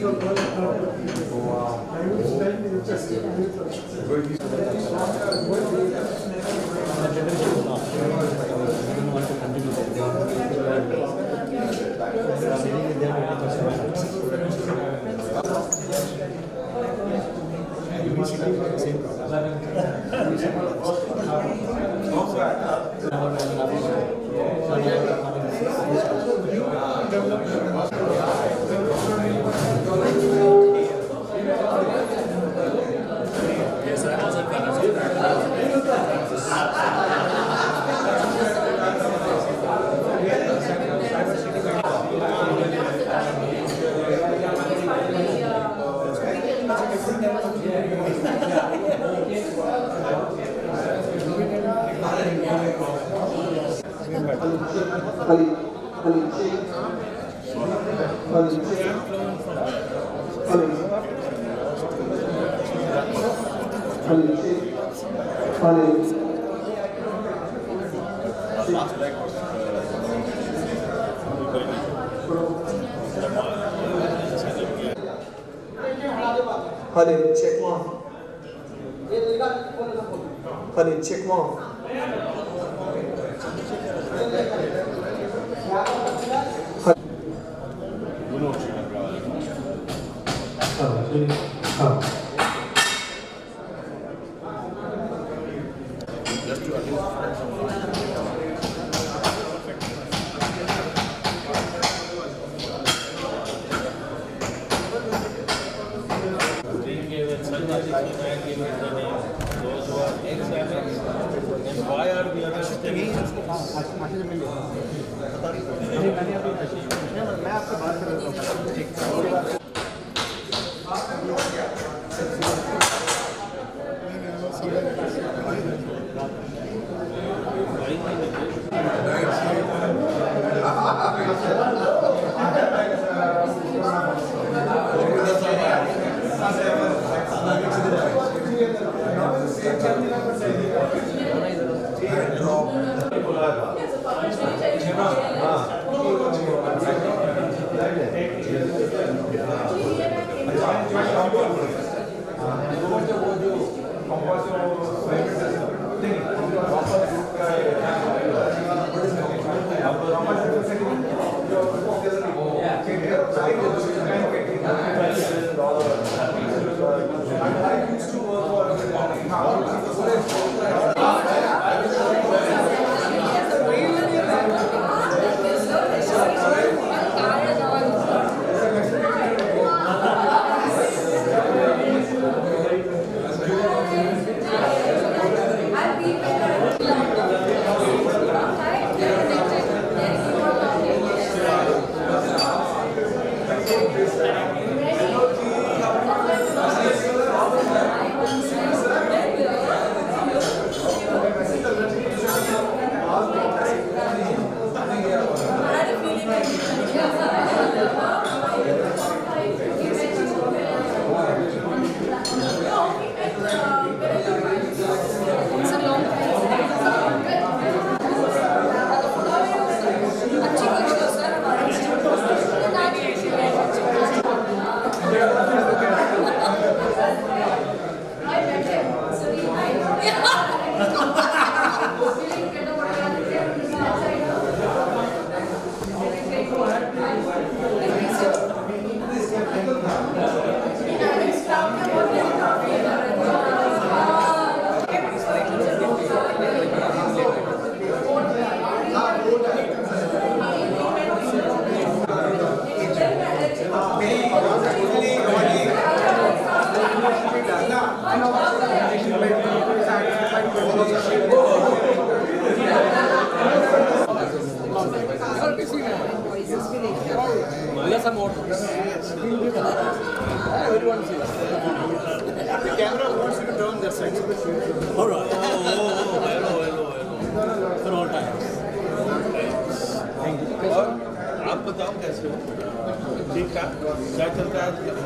Check one. Check one. Why are we understanding? Some more. Everyone sees. The camera wants you to turn their side. All right. Hello. For all times. और आप बताओ कैसे हो? ठीक ठाक? क्या चल रहा है आजकल?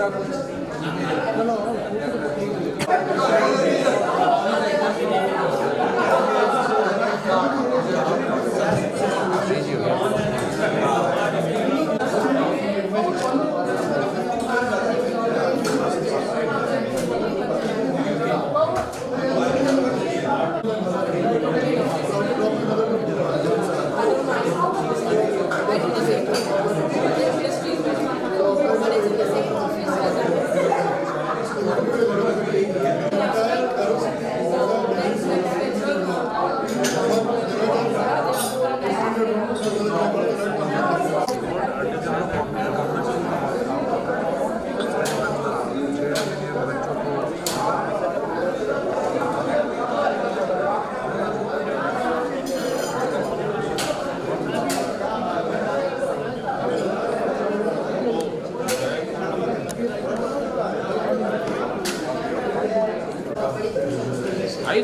एक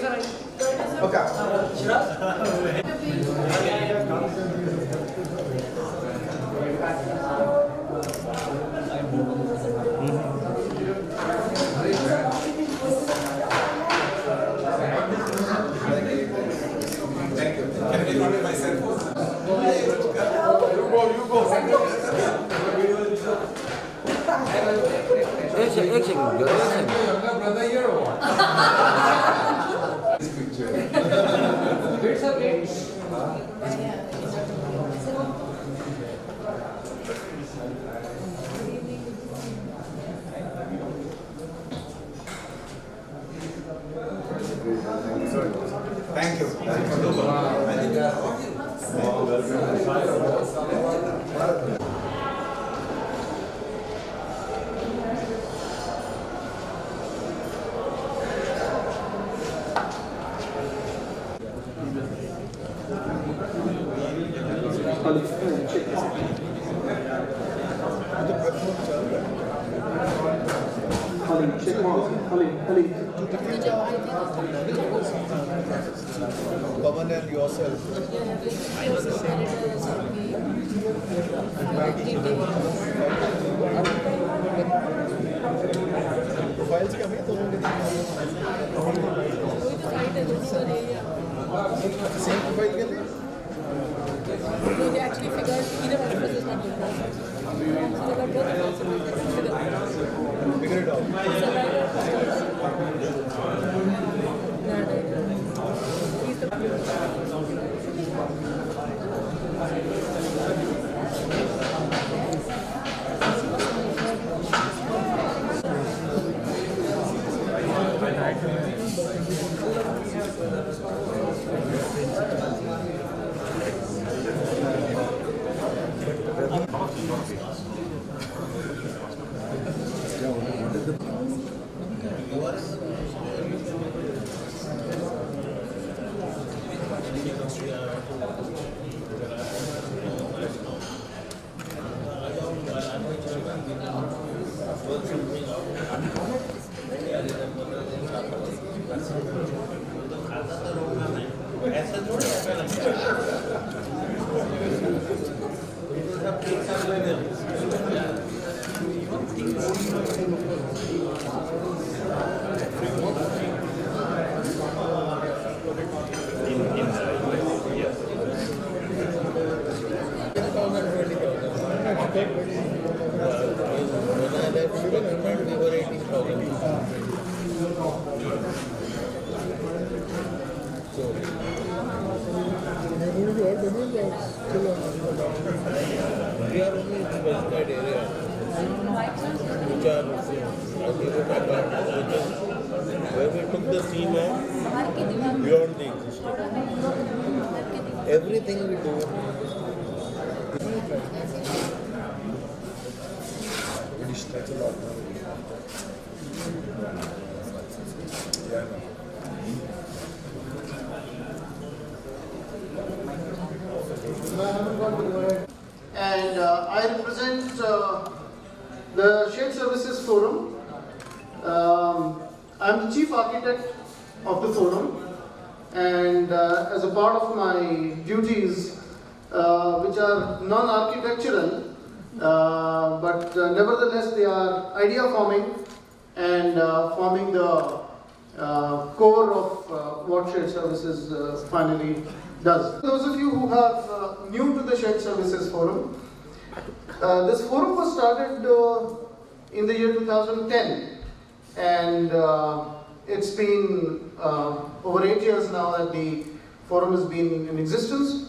second Thank you. Check mark. Ali. Pawan and yourself. Files क्या है तो same file के लिए No, they actually figured either one of us is not good enough. So they got both of us and figure it out. he's the We are only in the western area, which are where we took the theme of beyond the existing. Everything we do. That's a lot. Yeah. And I represent the Shared Services Forum. I'm the chief architect of the forum, and as a part of my duties, which are non-architectural, but nevertheless they are idea forming and forming the core of what shared services finally does. Those of you who are new to the shared services forum, this forum was started in the year 2010, and it's been over 8 years now that the forum has been in existence.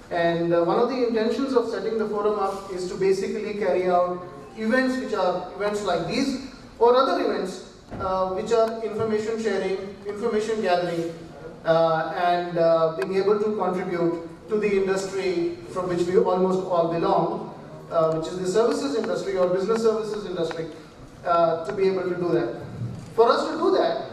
And one of the intentions of setting the forum up is to basically carry out events which are events like these or other events which are information sharing, information gathering, and being able to contribute to the industry from which we almost all belong, which is the services industry or business services industry, to be able to do that. For us to do that,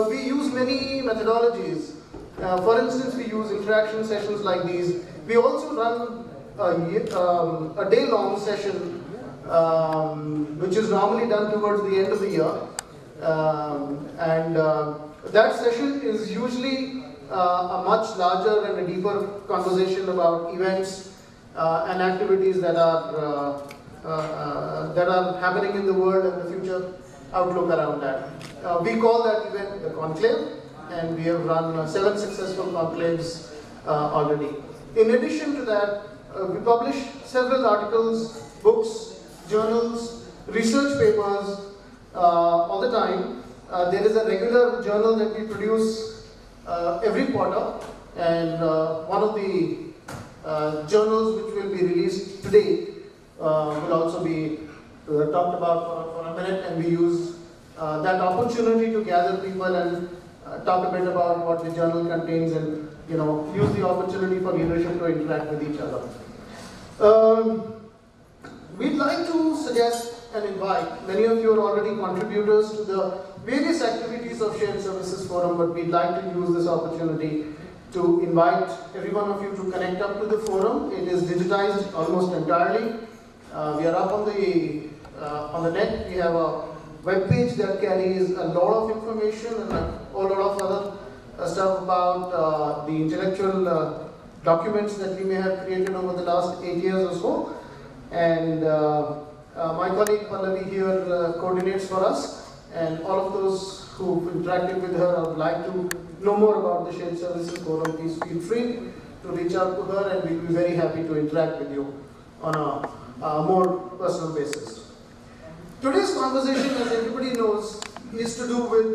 we use many methodologies. For instance, we use interaction sessions like these. We also run a day-long session, which is normally done towards the end of the year. That session is usually a much larger and a deeper conversation about events and activities that are happening in the world and the future outlook around that. We call that event the conclave, and we have run 7 successful conclaves already. In addition to that, we publish several articles, books, journals, research papers all the time. There is a regular journal that we produce every quarter, and one of the journals which will be released today will also be talked about for a minute, and we use that opportunity to gather people and talk a bit about what the journal contains, and use the opportunity for leadership to interact with each other. We'd like to suggest and invite, many of you are already contributors to the various activities of Shared Services Forum, but we'd like to use this opportunity to invite every one of you to connect up to the forum. It is digitized almost entirely. We are up on the net. We have a web page that carries a lot of information and a whole lot of other stuff about the intellectual documents that we may have created over the last 8 years or so. And my colleague Pallavi here coordinates for us, and all of those who've interacted with her or would like to know more about the Shared Services Forum, please feel free to reach out to her, and we'll be very happy to interact with you on a more personal basis. Today's conversation, as everybody knows, is to do with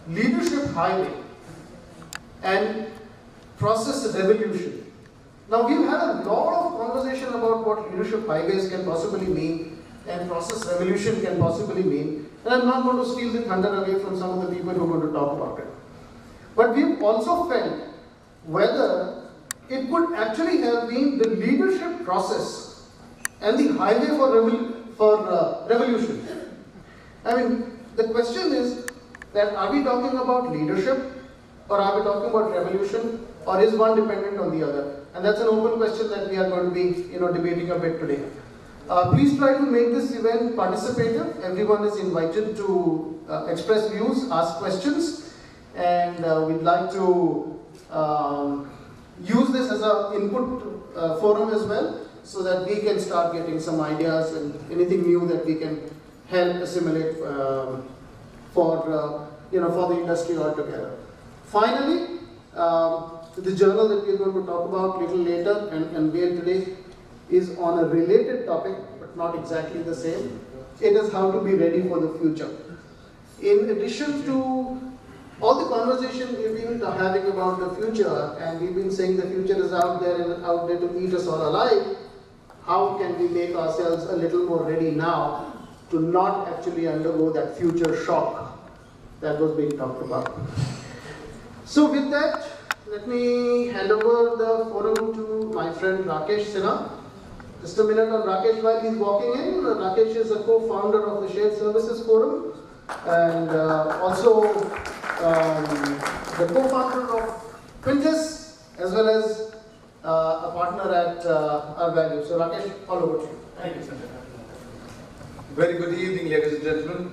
leadership highway and process revolution. Now, we've had a lot of conversation about what leadership highways can possibly mean and process revolution can possibly mean, and I'm not going to steal the thunder away from some of the people who are going to talk about it. But we've also felt whether it could actually have been the leadership process and the highway for revolution. I mean, the question is that are we talking about leadership, or are we talking about revolution, or is one dependent on the other? And that's an open question that we are going to be debating a bit today. Please try to make this event participative. Everyone is invited to express views, ask questions, and we'd like to use this as an input forum as well, so that we can start getting some ideas and anything new that we can help assimilate for the industry altogether. Finally, the journal that we're going to talk about a little later and unveil today is on a related topic, but not exactly the same. It is how to be ready for the future. In addition to all the conversation we've been having about the future, and we've been saying the future is out there and out there to eat us all alive, how can we make ourselves a little more ready now to not actually undergo that future shock that was being talked about. So with that, let me hand over the forum to my friend Rakesh Sinha. Just a minute on Rakesh while he's walking in. Rakesh is a co-founder of the Shared Services Forum, and also the co-founder of Quintus, as well as a partner at RvaluE. So Rakesh, all over to you. Thank you, sir. Very good evening, ladies and gentlemen.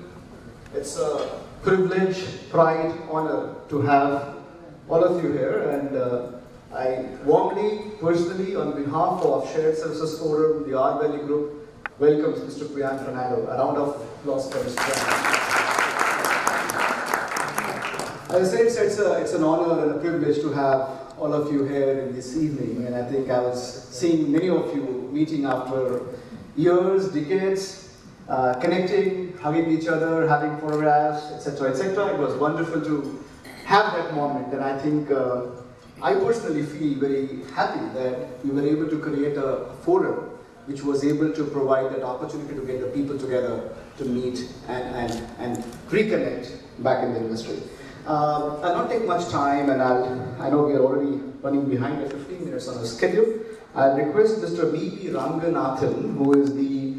It's a privilege, pride, honor to have all of you here, and I warmly, personally, on behalf of Shared Services Forum, the RvaluE Group, welcomes Mr. Priyan Fernando. A round of applause for Mr. Priyan. As I said, it's an honor and a privilege to have all of you here in this evening, and I think I was seeing many of you meeting after years, decades, connecting, hugging each other, having photographs, etc., etc. It was wonderful to have that moment, and I think I personally feel very happy that we were able to create a forum which was able to provide that opportunity to get the people together to meet and reconnect back in the industry. I'll not take much time, and I know we are already running behind by 15 minutes on the schedule. I'll request Mr. V.P. Ranganathan, who is the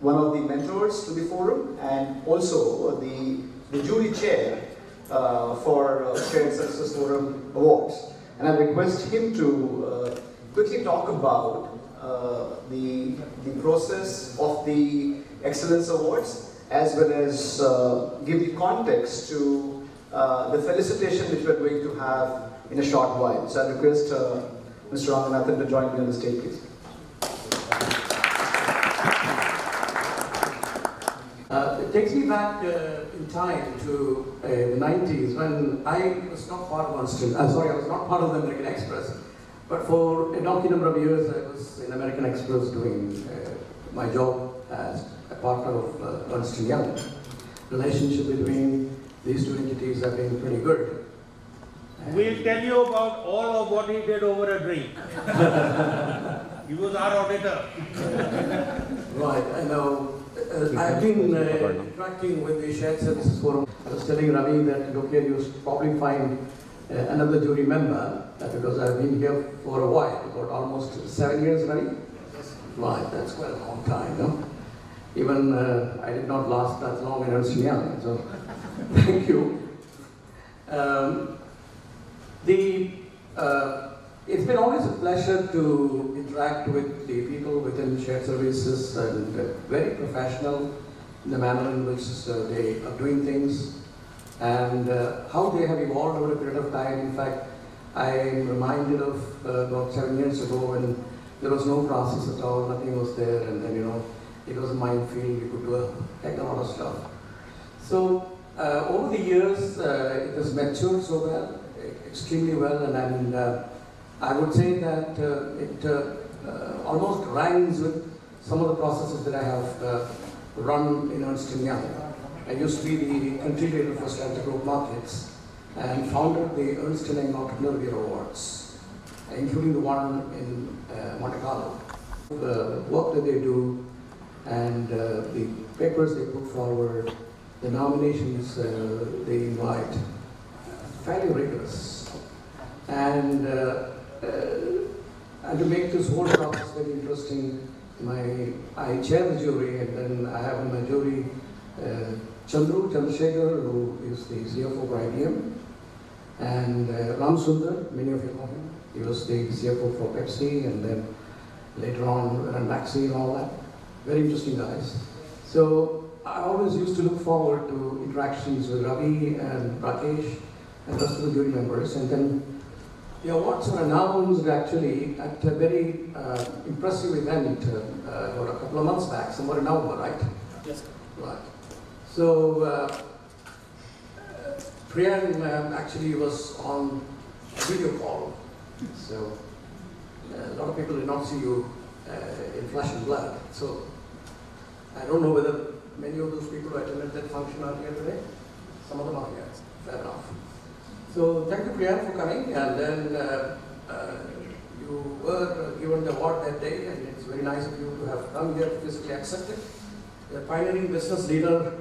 one of the mentors to the forum and also the jury chair for Shared Success Forum Awards. And I request him to quickly talk about the process of the Excellence Awards, as well as give the context to the felicitation which we're going to have in a short while. So I request Mr. Ranganathan to join me on the stage, please. It takes me back in time to the 90s when I was not part of I was not part of the American Express, but for a donkey number of years I was in American Express doing my job as a partner of Ernst & Young. Relationship between these two entities have been pretty good. We'll tell you about all of what he did over a drink. He was our auditor. Right, I know. I've been interacting with the Shared Services Forum. I was telling Ravi that, look here, you'll probably find another jury member because I've been here for a while, about almost 7 years, Ravi? Right, that's quite a long time, no? Even I did not last that long in Ernst & Young, so thank you. It's been always a pleasure to interact with the people within Shared Services, and very professional in the manner in which they are doing things and how they have evolved over a period of time. In fact, I'm reminded of about 7 years ago when there was no process at all, nothing was there, and then, you know, it was a minefield, we could do a heck of a lot of stuff. So over the years, it has matured so well, extremely well, and I would say that it almost rhymes with some of the processes that I have run in Ernst & Young. I used to be the country leader for strategic growth markets and founded the Ernst & Young Entrepreneur Year Awards, including the one in Monte Carlo. The work that they do and the papers they put forward, the nominations they invite, fairly rigorous. And to make this whole process very interesting, I chair the jury, and then I have in my jury Chandru Chandrasekhar, who is the CFO for IBM, and Ram Sundar, many of you know him. He was the CFO for Pepsi, and then later on ran Maxi and all that. Very interesting guys. So I always used to look forward to interactions with Ravi and Rakesh and the rest of the jury members, and then the awards were announced actually at a very impressive event about a couple of months back, somewhere in November, right? Yes. Right. So Priyan actually was on a video call, so a lot of people did not see you in flesh and blood. So I don't know whether many of those people who attended that function are here today. Some of them are here. Fair enough. So thank you, Priyan, for coming. And then you were given the award that day, and it's very nice of you to have come here to physically accept it. You're a pioneering business leader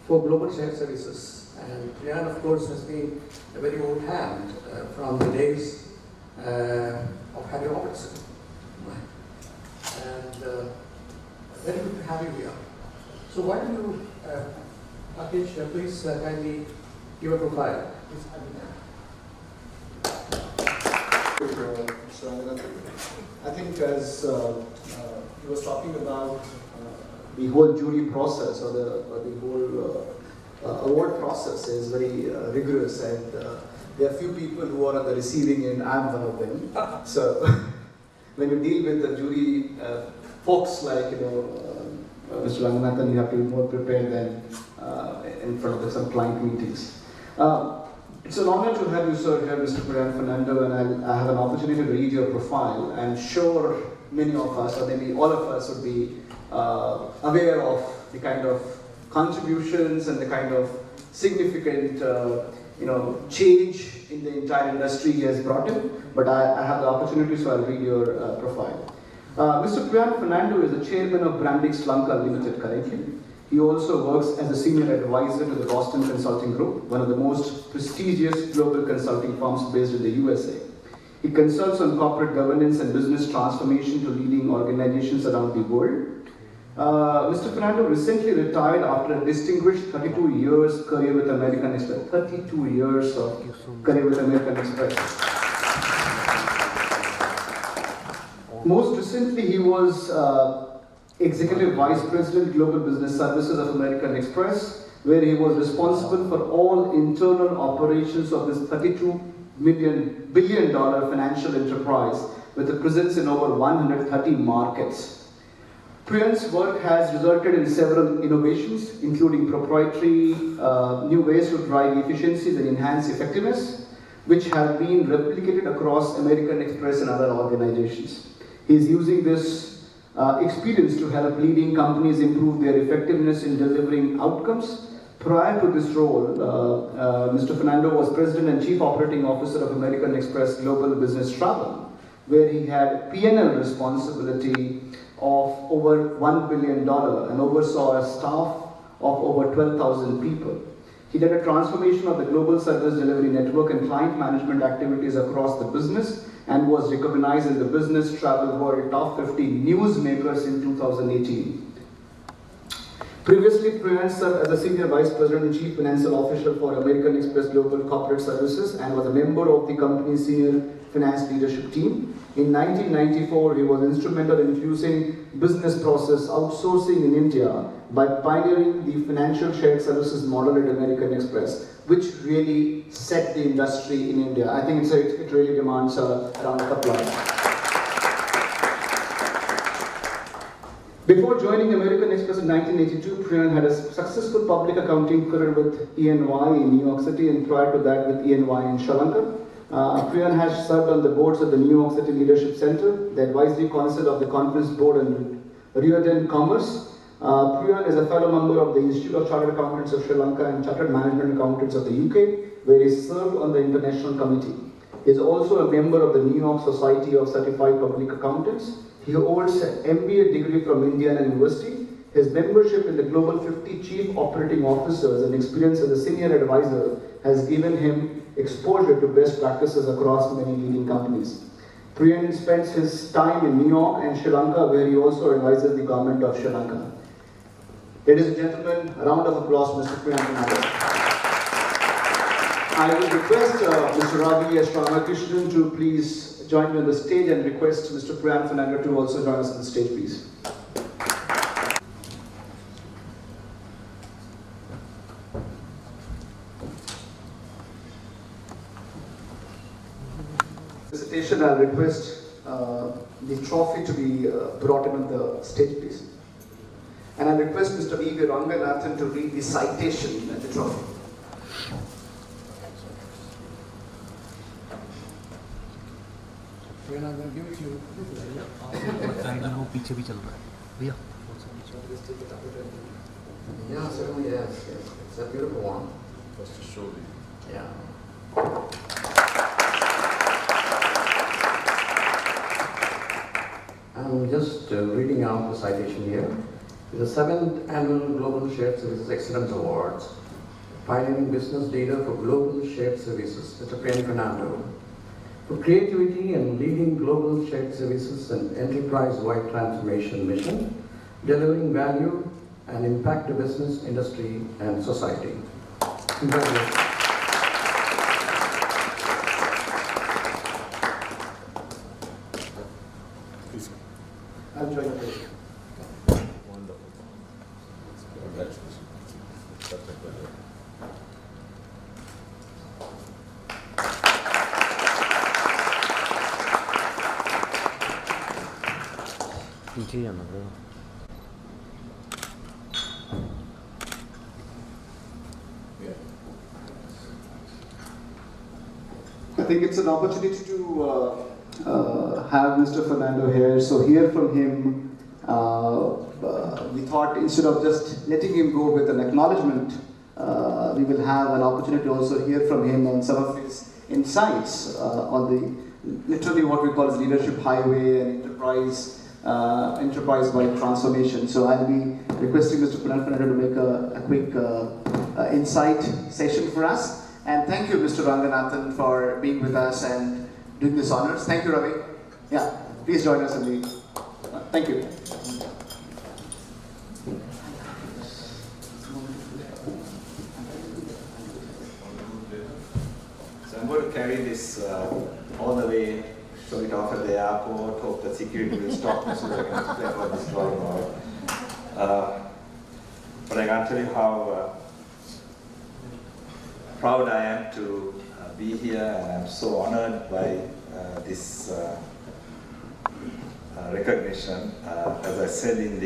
for global shared services. And Priyan, of course, has been a very old hand from the days of Harry Robertson. And very good to have you here. So why don't you, Rakesh, please kindly give a profile. I think as he was talking about the whole jury process or the whole award process is very rigorous, and there are few people who are on the receiving end. I'm one of them. So when you deal with the jury folks like Mr. Ranganathan, you have to be more prepared than in front of some client meetings. It's an honor to have you, sir, here, Mr. Priyan Fernando, and I have an opportunity to read your profile. I'm sure many of us, or maybe all of us, would be aware of the kind of contributions and the kind of significant change in the entire industry he has brought in. But I have the opportunity, so I'll read your profile. Mr. Priyan Fernando is the chairman of Brandix Sri Lanka Limited currently. He also works as a senior advisor to the Boston Consulting Group, one of the most prestigious global consulting firms based in the USA. He consults on corporate governance and business transformation to leading organizations around the world. Mr. Fernando recently retired after a distinguished 32 years career with American Express. 32 years of career with American Express. Most recently, he was Executive Vice President, Global Business Services of American Express, where he was responsible for all internal operations of this $32 billion financial enterprise with a presence in over 130 markets. Priyan's work has resulted in several innovations, including proprietary new ways to drive efficiencies and enhance effectiveness, which have been replicated across American Express and other organizations. He is using this experience to help leading companies improve their effectiveness in delivering outcomes. Prior to this role, Mr. Fernando was President and Chief Operating Officer of American Express Global Business Travel, where he had P&L responsibility of over $1 billion and oversaw a staff of over 12,000 people. He led a transformation of the global service delivery network and client management activities across the business and was recognized in the Business Travel World Top 50 Newsmakers in 2018. Previously, Priyan served as a Senior Vice President and Chief Financial Officer for American Express Global Corporate Services and was a member of the company's senior finance leadership team. In 1994, he was instrumental in introducing business process outsourcing in India by pioneering the financial shared services model at American Express, which really set the industry in India. I think it really demands around a couple of. Before joining American Express in 1982, Priyan had a successful public accounting career with EY in New York City, and prior to that with EY in Sri Lanka. Priyan has served on the boards of the New York City Leadership Center, the Advisory Council of the Conference Board and Riordan Commerce. Priyan is a fellow member of the Institute of Chartered Accountants of Sri Lanka and Chartered Management Accountants of the UK, where he served on the International Committee. He is also a member of the New York Society of Certified Public Accountants. He holds an MBA degree from Indiana University. His membership in the Global 50 Chief Operating Officers and experience as a senior advisor has given him exposure to best practices across many leading companies. Priyan spends his time in New York and Sri Lanka, where he also advises the government of Sri Lanka. Ladies and gentlemen, a round of applause, Mr. Priyan Fernando. I will request Mr. Ravi Ramakrishnan to please join me on the stage and request Mr. Priyan Fernando to also join us on the stage, please. Presentation, I'll request the trophy to be brought in on the stage, please. And I request Mr. E. Ranganathan to read the citation at the trophy. We're not going to give it to you. वो पीछे भी चल रहा है भैया Yeah, certainly yes. It's a beautiful one. Just to show you. Yeah. I'm just reading out the citation here. The 7th Annual Global Shared Services Excellence Awards, pioneering business data for global shared services, Mr. Priyan Fernando. For creativity and leading global shared services and enterprise-wide transformation mission, delivering value and impact to business, industry, and society. Congratulations. Please. I'll join the page. Wonderful. Congratulations. That's a pleasure. I think it's an opportunity to have Mr. Fernando here. So hear from him. We thought instead of just letting him go with an acknowledgement, we will have an opportunity to also hear from him on some of his insights on the literally what we call as leadership highway and enterprise-wide transformation. So I'll be requesting Mr. Priyan Fernando to make a quick insight session for us. And thank you, Mr. Ranganathan, for being with us and doing this honors. Thank you, Ravi. Yeah, please join us in the. Thank you. So I'm going to carry this all the way, show it off at the airport, hope that security will stop me so that I can explain what this is all about. But I can't tell you how proud I am to be here, and I'm so honored by this recognition. As I said in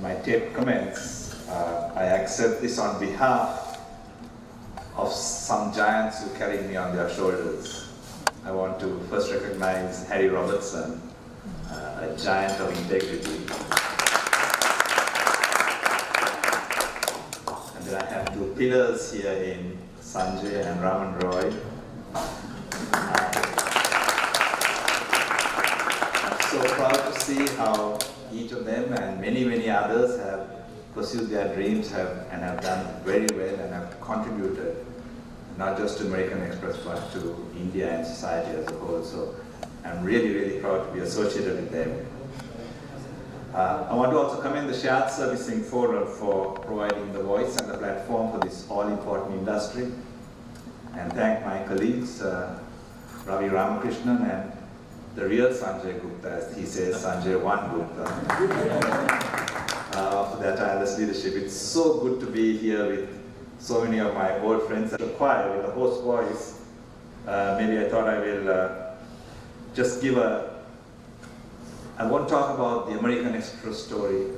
my taped comments, I accept this on behalf of some giants who carried me on their shoulders. I want to first recognize Harry Robertson, a giant of integrity. And then I have two pillars here in Sanjay and Raman Roy. I'm so proud to see how each of them and many, many others have pursued their dreams and have done very well and have contributed not just to American Express but to India and society as a whole. So I'm really, really proud to be associated with them. I want to also commend the Shared Servicing Forum for providing the voice and the platform for this all-important industry, and thank my colleagues, Ravi Ramakrishnan and the real Sanjay Gupta, as he says, Sanjay One Gupta, for their tireless leadership. It's so good to be here with so many of my old friends at the choir with a hoarse voice. Maybe I thought I will just give I won't talk about the American Express story.